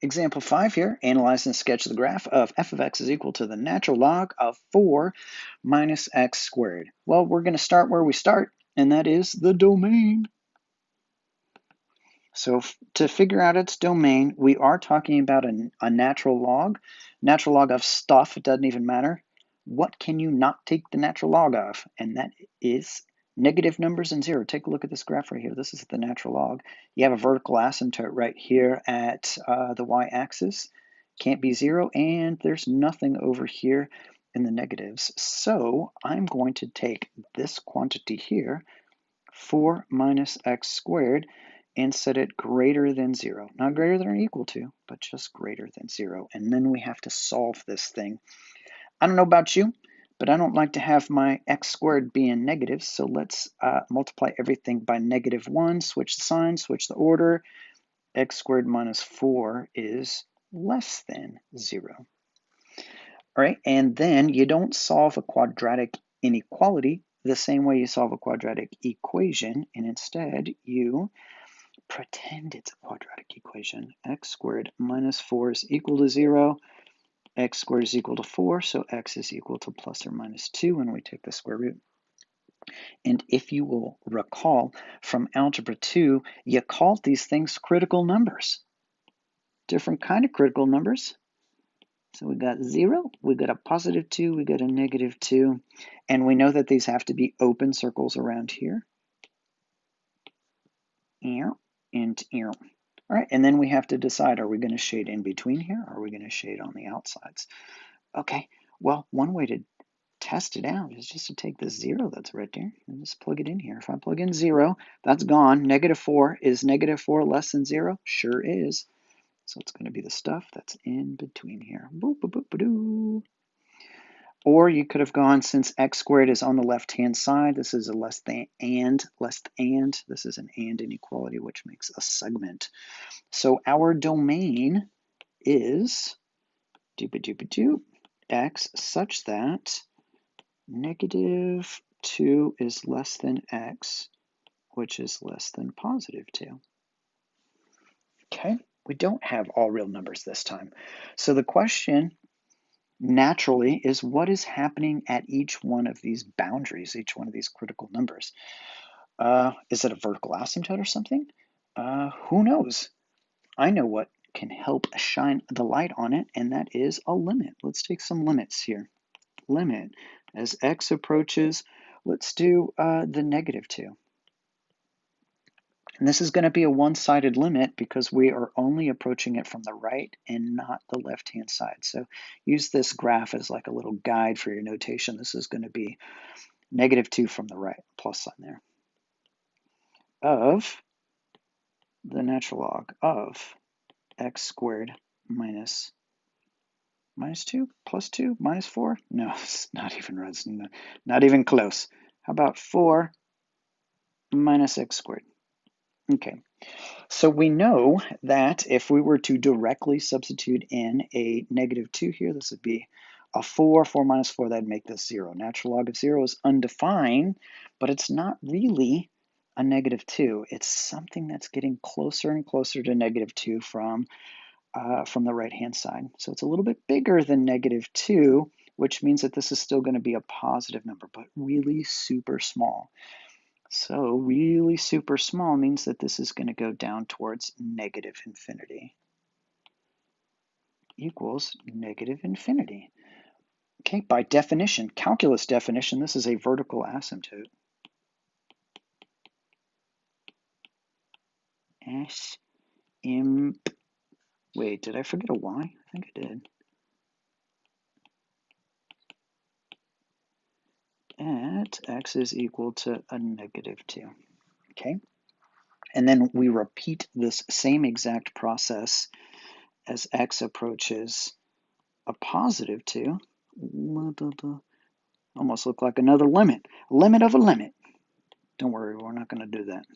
Example 5 here, analyze and sketch the graph of f of x is equal to the natural log of 4 minus x squared. Well, we're going to start where we start, and that is the domain. So to figure out its domain, we are talking about a natural log of stuff. It doesn't even matter. What can you not take the natural log of? And that is negative numbers and 0. Take a look at this graph right here. This is the natural log. You have a vertical asymptote right here at the y-axis. Can't be 0, and there's nothing over here in the negatives. So I'm going to take this quantity here, 4 minus x squared, and set it greater than 0. Not greater than or equal to, but just greater than 0. And then we have to solve this thing. I don't know about you, but I don't like to have my x squared be in negatives, so let's multiply everything by -1, switch the sign, switch the order. X squared minus 4 is less than 0. All right, and then you don't solve a quadratic inequality the same way you solve a quadratic equation, and instead you pretend it's a quadratic equation. X squared minus 4 is equal to 0. X squared is equal to 4, so x is equal to plus or minus 2 when we take the square root. And if you will recall from Algebra 2, you called these things critical numbers. Different kind of critical numbers. So we got 0, we got a positive 2, we got a negative 2, and we know that these have to be open circles around here. And all right, and then we have to decide, are we going to shade in between here, or are we going to shade on the outsides? Okay, well, one way to test it out is just to take the 0 that's right there and just plug it in here. If I plug in 0, that's gone. -4, is -4 less than 0? Sure is. So it's going to be the stuff that's in between here. Boop, boop, boop, boop. Or you could have gone, since x squared is on the left-hand side, this is a less than and. This is an and inequality, which makes a segment. So our domain is x such that -2 is less than x, which is less than +2. Okay, we don't have all real numbers this time. So the question naturally is, what is happening at each one of these boundaries, each one of these critical numbers? Is it a vertical asymptote or something? Who knows? I know what can help shine the light on it, and that is a limit. Let's take some limits here. Limit, as x approaches, let's do the -2. And this is going to be a one-sided limit because we are only approaching it from the right and not the left-hand side. So use this graph as like a little guide for your notation. This is going to be -2 from the right, plus sign there, of the natural log of x squared minus 2 plus 2 minus 4. No, it's not even right. It's not even close. How about 4 minus x squared? Okay, so we know that if we were to directly substitute in a -2 here, this would be a 4. 4 minus 4, that'd make this 0. Natural log of 0 is undefined, but it's not really a -2. It's something that's getting closer and closer to -2 from the right-hand side. So it's a little bit bigger than -2, which means that this is still going to be a positive number, but really super small. So really super small means that this is going to go down towards -infinity. Equals -infinity. Okay, by definition, calculus definition, this is a vertical asymptote. Wait, did I forget a y? I think I did. At x is equal to a -2. Okay, and then we repeat this same exact process as x approaches a +2. Almost look like another limit. Limit of a limit. Don't worry, we're not going to do that.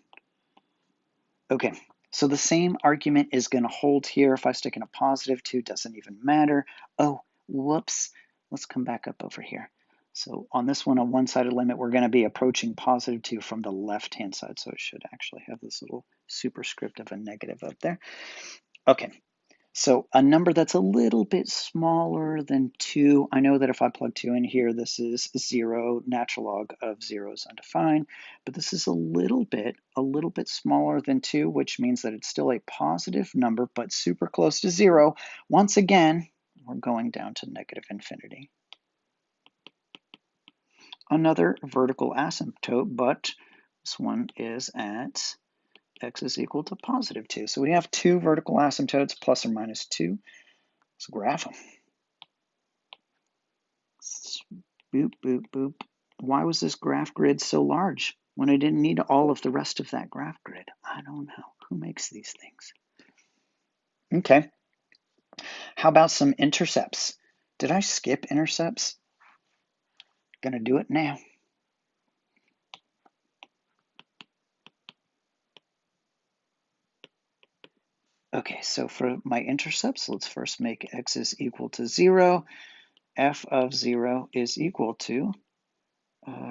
Okay, so the same argument is going to hold here. If I stick in a +2, doesn't even matter. Oh, whoops. Let's come back up over here. So on this one, a one-sided limit, we're going to be approaching +2 from the left-hand side. So it should actually have this little superscript of a negative up there. Okay, So a number that's a little bit smaller than 2, I know that if I plug 2 in here, this is 0, natural log of 0 is undefined, but this is a little bit smaller than 2, which means that it's still a positive number, but super close to 0. Once again, we're going down to negative infinity. Another vertical asymptote, but this one is at x is equal to positive 2. So we have 2 vertical asymptotes, plus or minus 2. Let's graph them. Boop, boop, boop. Why was this graph grid so large when I didn't need all of the rest of that graph grid? I don't know. Who makes these things? Okay. How about some intercepts? Did I skip intercepts? Gonna do it now. Okay, so for my intercepts, let's first make x is equal to 0. F of 0 is equal to,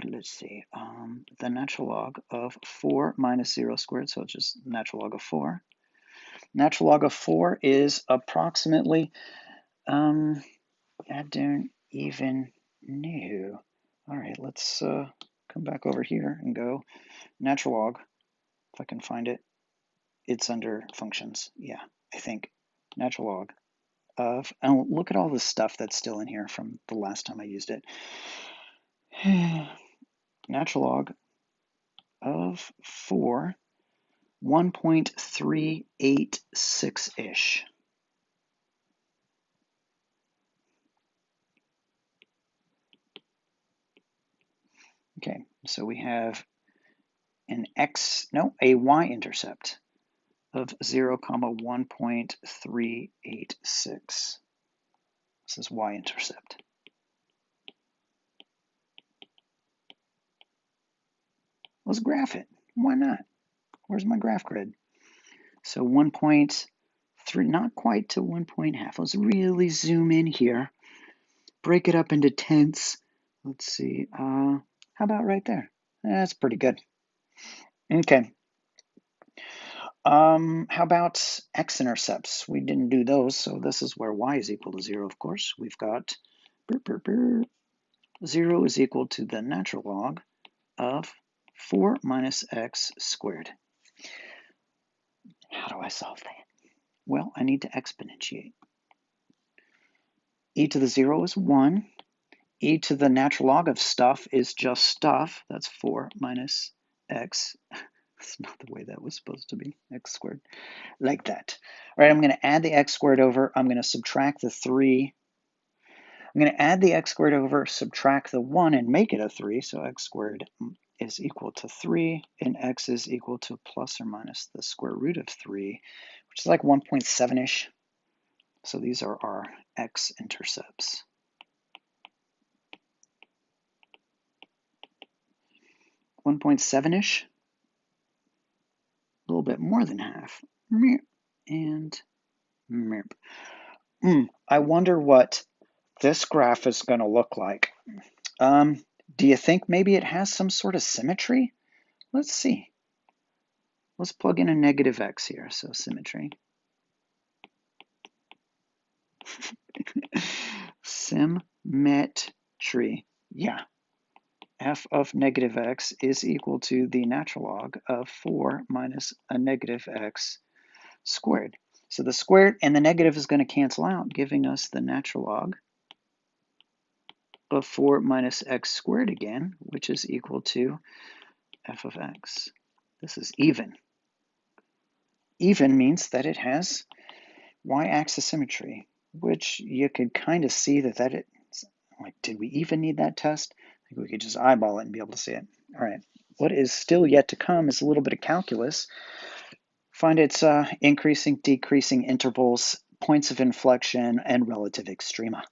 let's see, the natural log of 4 minus 0 squared, so it's just natural log of 4. Natural log of 4 is approximately, I don't even know. All right, let's come back over here and go natural log, if I can find it. It's under functions, yeah, I think. Natural log of, oh, look at all the stuff that's still in here from the last time I used it. Natural log of 4, 1.386-ish. Okay, so we have a y-intercept of 0, 1.386. This is y-intercept. Let's graph it. Why not? Where's my graph grid? So 1.3, not quite to 1.5. Let's really zoom in here. Break it up into tenths. Let's see. How about right there? That's pretty good. Okay. How about x-intercepts? We didn't do those, so this is where y is equal to 0, of course. We've got 0 is equal to the natural log of 4 minus x squared. How do I solve that? Well, I need to exponentiate. E to the 0 is 1. E to the natural log of stuff is just stuff. That's 4 minus x. That's not the way that was supposed to be. X squared. Like that. All right, I'm going to add the x squared over. I'm going to subtract the 3. I'm going to add the x squared over, subtract the 1, and make it a 3. So x squared is equal to 3, and x is equal to plus or minus the square root of 3, which is like 1.7-ish. So these are our x-intercepts. 1.7-ish, a little bit more than half, and I wonder what this graph is going to look like. Do you think maybe it has some sort of symmetry? Let's see. Let's plug in a negative x here, so symmetry. Symmetry, yeah. F of negative x is equal to the natural log of 4 minus a negative x squared. So the squared and the negative is going to cancel out, giving us the natural log of 4 minus x squared again, which is equal to f of x. This is even. Even means that it has y-axis symmetry, which you could kind of see that like, did we even need that test? I think we could just eyeball it and be able to see it. All right, what is still yet to come is a little bit of calculus. Find its increasing, decreasing intervals, points of inflection, and relative extrema.